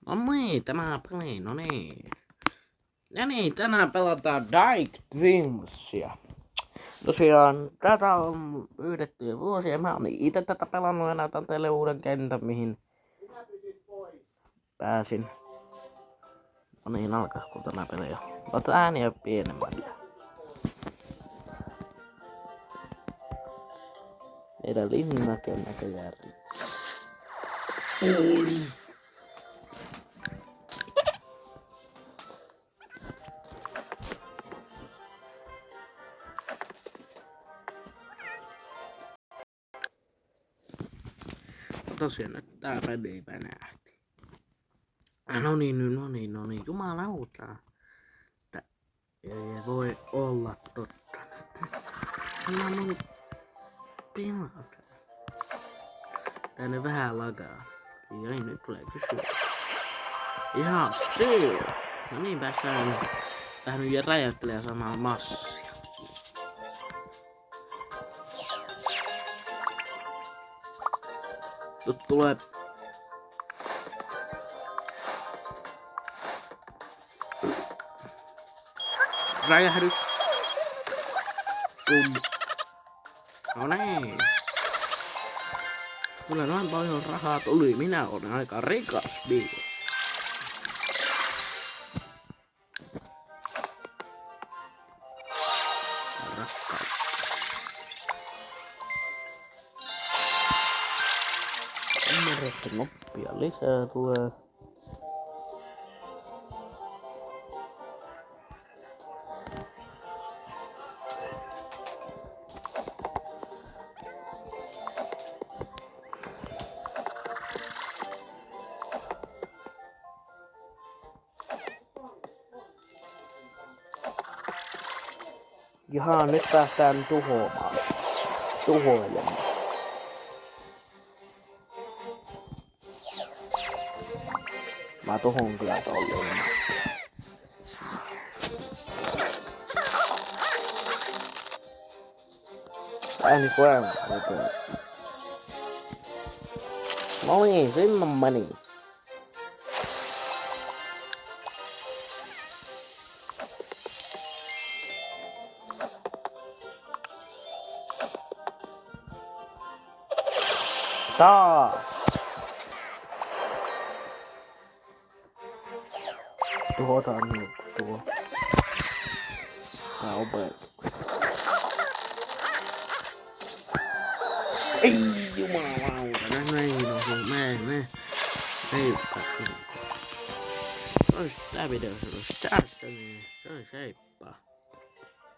No niin, tämä peli, no niin. Ja niin, tänään pelataan Dyke Twinsia. Tosiaan, tätä on pyydetty jo vuosia. Mä oon itse tätä pelannut ja näytän teille uuden kentän, mihin pääsin. No niin, alkaa kun tämä peli on. Ota ääniä pienemmälle. Meidän linnake näköjään riittää. Tosiaan nyt tää peli venähti. No niin, jumalauta. Tää ei voi olla totta nyt. Mä mun pilata. Tää nyt vähän lagaa. Ei nyt tulee kysyä. Ihan still. No niin, päästään vähän nyt räjäyttelee samaa massia. Nyt tulee räjähdys. No niin. Kyllä noin paljon rahaa tuli. Minä olen aika rikas mies. Rakkautta. Ymmärrätte noppia lisää tulee. Jaha, nyt päästään tuhoilemaan. Mä tuhon kyllä tolleen. Ääni koen. No niin, sinne meni. Taas. Tuhotaan nyt tuo. Tää opetus. Ei jumalauta, näin on me. Ei päässyt. Se olisi tää video, se olisi tästä niin. Se olisi